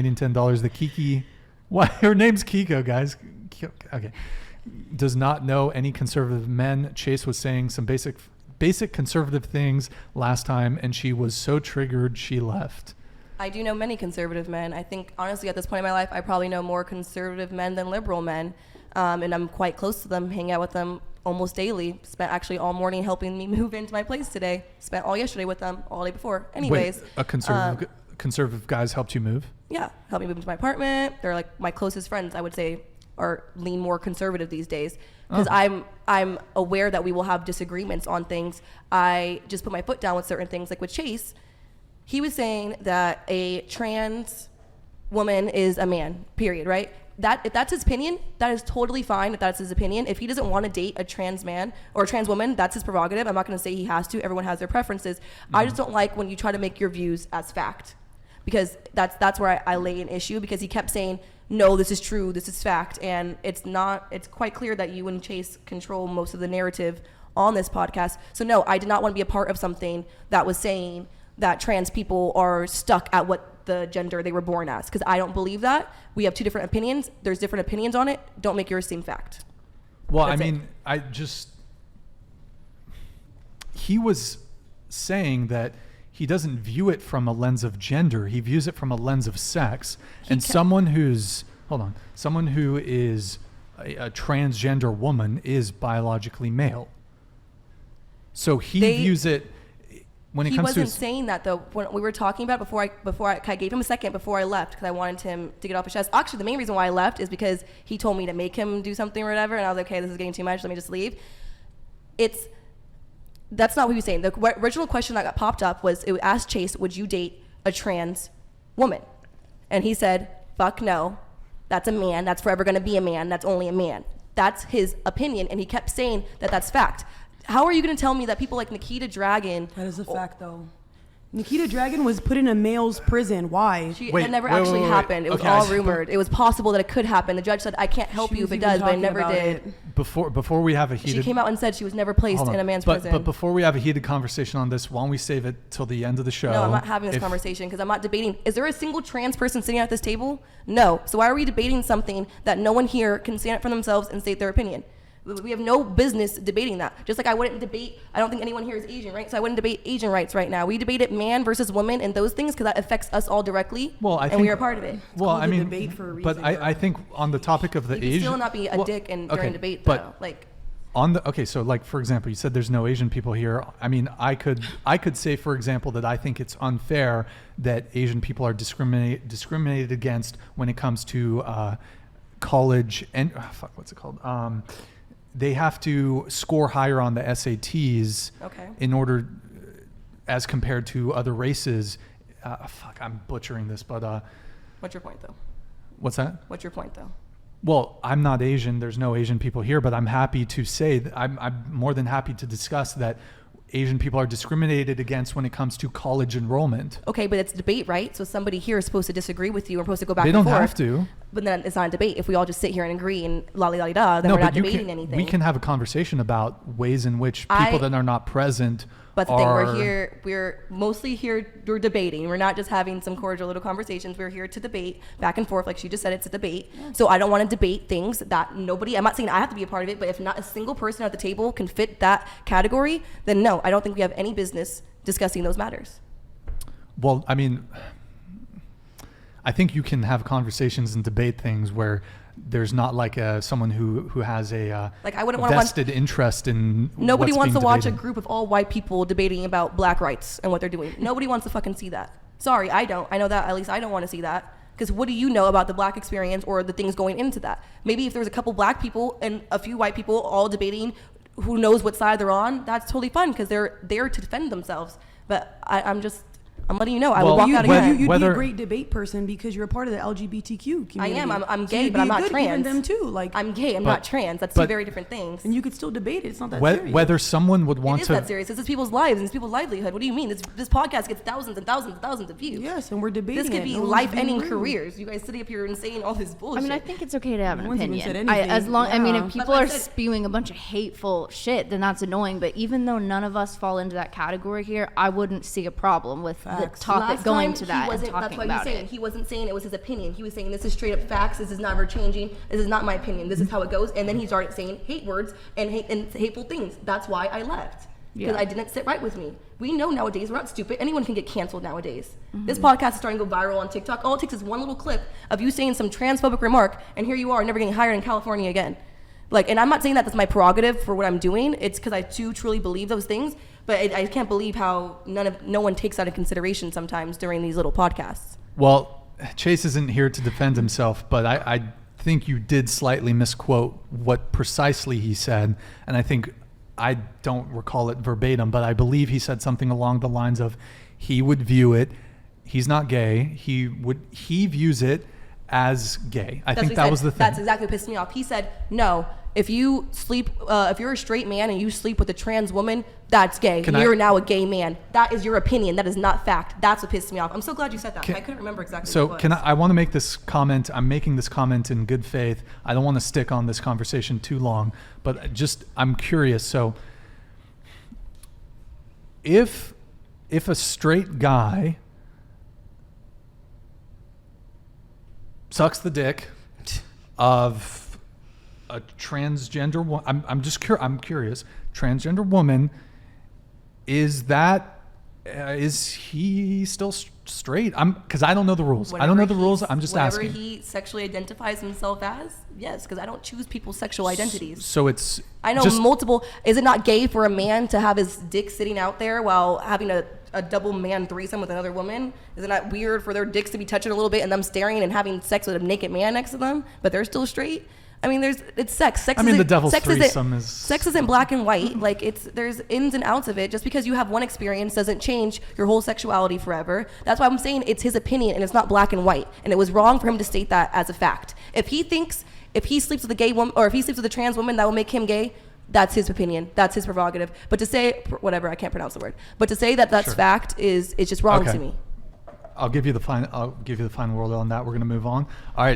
donating $10. The Kiki, what her name's Keeko, guys. Okay, does not know any conservative men. Chase was saying some basic conservative things last time, and she was so triggered she left. I do know many conservative men. I think, honestly, at this point in my life, I probably know more conservative men than liberal men. And I'm quite close to them, hang out with them almost daily. Spent actually all morning helping me move into my place today. Spent all yesterday with them, all day before. Anyways. Wait, a conservative guys helped you move? Yeah, helped me move into my apartment. They're like my closest friends, I would say, are lean more conservative these days. Because I'm aware that we will have disagreements on things. I just put my foot down with certain things, like with Chase. He was saying that a trans woman is a man, period, right? If that's his opinion, that is totally fine if that's his opinion. If he doesn't want to date a trans man or a trans woman, that's his prerogative. I'm not going to say he has to. Everyone has their preferences. I just don't like when you try to make your views as fact, because that's where I lay an issue, because he kept saying, no, this is true, this is fact, and it's not. It's quite clear that you and Chase control most of the narrative on this podcast. So no, I did not want to be a part of something that was saying that trans people are stuck at what the gender they were born as, because I don't believe that. We have two different opinions. There's different opinions on it. Don't make yours seem fact. Well, That's I mean, he was saying that he doesn't view it from a lens of gender. He views it from a lens of sex. Someone who is a transgender woman is biologically male. So he views it. When it comes he wasn't saying that, though. When we were talking about it, before I gave him a second before I left, because I wanted him to get off his chest. Actually, the main reason why I left is because he told me to make him do something or whatever, and I was like, okay, this is getting too much. Let me just leave. That's not what he was saying. The original question that got popped up was, it asked Chase, would you date a trans woman? And he said, fuck no. That's a man. That's forever going to be a man. That's only a man. That's his opinion, and he kept saying that that's fact. How are you going to tell me that people like Nikita Dragon... That is a fact, though. Nikita Dragon was put in a male's prison. Why? It never actually happened. It was all rumored. It was possible that it could happen. The judge said, I can't help you if it does, but it never did. Before we have a heated... She came out and said she was never placed in a man's prison. But before we have a heated conversation on this, why don't we save it till the end of the show? No, I'm not having this conversation, because I'm not debating. Is there a single trans person sitting at this table? No. So why are we debating something that no one here can stand up for themselves and state their opinion? We have no business debating that. Just like I wouldn't debate, I don't think anyone here is Asian, right? So I wouldn't debate Asian rights right now. We debated man versus woman and those things, because that affects us all directly. Well, I think we are a part of it. Well, I mean, debate for a reason, but I think on the topic of the Asian, you can still not be a dick during debate, though. So like, for example, you said there's no Asian people here. I mean, I could say, for example, that I think it's unfair that Asian people are discriminated against when it comes to college and what's it called? They have to score higher on the SATs in order, as compared to other races. I'm butchering this, but what's your point, though? What's that? What's your point, though? Well, I'm not Asian. There's no Asian people here, but I'm happy to say that I'm more than happy to discuss that Asian people are discriminated against when it comes to college enrollment. Okay, but it's debate, right? So somebody here is supposed to disagree with you. We're supposed to go back and forth. They don't have to. But then it's not a debate. If we all just sit here and agree and la-li-la-li-da, then we're not debating anything. We can have a conversation about ways in which people that are not present But the thing, we're mostly here, we're debating. We're not just having some cordial little conversations. We're here to debate back and forth. Like she just said, it's a debate. Yeah. So I don't want to debate things that I'm not saying I have to be a part of it, but if not a single person at the table can fit that category, then no, I don't think we have any business discussing those matters. Well, I mean, I think you can have conversations and debate things where there's not like someone who has a vested interest in. Nobody wants to watch a group of all white people debating about black rights and what they're doing. Nobody wants to fucking see that. Sorry, I don't. I know that. At least I don't want to see that. Because what do you know about the black experience or the things going into that? Maybe if there's a couple black people and a few white people all debating who knows what side they're on, that's totally fun because they're there to defend themselves. But I'm letting you know. I will walk out again. You'd be a great debate person because you're a part of the LGBTQ community. I am. I'm gay, but I'm not trans. Even them too. Like I'm gay. I'm not trans. That's two very different things. And you could still debate it. It's not that serious. Whether someone would want to. It is that serious. This is people's lives and it's people's livelihood. What do you mean? This podcast gets thousands and thousands and thousands of views. Yes, and we're debating. This could be life-ending careers. You guys sitting up here and saying all this bullshit. I mean, I think it's okay to have an opinion. I mean, if people are spewing a bunch of hateful shit, then that's annoying. But even though none of us fall into that category here, I wouldn't see a problem with Facts. topic, Last going time, to that and that's talking what about he's saying. it. He wasn't saying it was his opinion. He was saying this is straight up facts. This is never changing. This is not my opinion. This is how it goes. And then he started saying hate words and hateful things. That's why I left. Because I didn't sit right with me. We know nowadays we're not stupid. Anyone can get canceled nowadays. This podcast is starting to go viral on TikTok. All it takes is one little clip of you saying some transphobic remark, and here you are, never getting hired in California again. Like, and I'm not saying that that's my prerogative for what I'm doing. It's because I do truly believe those things. But I can't believe how no one takes that into consideration sometimes during these little podcasts. Well, Chase isn't here to defend himself, but I think you did slightly misquote what precisely he said, and I don't recall it verbatim, but I believe he said something along the lines of he would view it. He's not gay. He views it as gay. I think that was the thing. That's exactly what pissed me off. He said, no, if you sleep, if you're a straight man and you sleep with a trans woman, that's gay. You're now a gay man. That is your opinion. That is not fact. That's what pissed me off. I'm so glad you said that. I couldn't remember exactly what it was. I want to make this comment. I'm making this comment in good faith. I don't want to stick on this conversation too long, but I'm curious. So if a straight guy sucks the dick of a transgender woman, I'm curious, transgender woman, is he still straight? Because I don't know the rules. I don't know the rules. I'm just asking. Whatever he sexually identifies himself as, yes, because I don't choose people's sexual identities. So it's... I know multiple... Is it not gay for a man to have his dick sitting out there while having a double man threesome with another woman? Is it not weird for their dicks to be touching a little bit and them staring and having sex with a naked man next to them, but they're still straight? I mean, it's sex. The devil's threesome is... Sex isn't black and white. Like, there's ins and outs of it. Just because you have one experience doesn't change your whole sexuality forever. That's why I'm saying it's his opinion and it's not black and white. And it was wrong for him to state that as a fact. If he sleeps with a gay woman, or if he sleeps with a trans woman, that will make him gay, that's his opinion. That's his prerogative. But to say, whatever, I can't pronounce the word. But to say that that's fact it's just wrong to me. I'll give you the final word on that. We're going to move on. All right.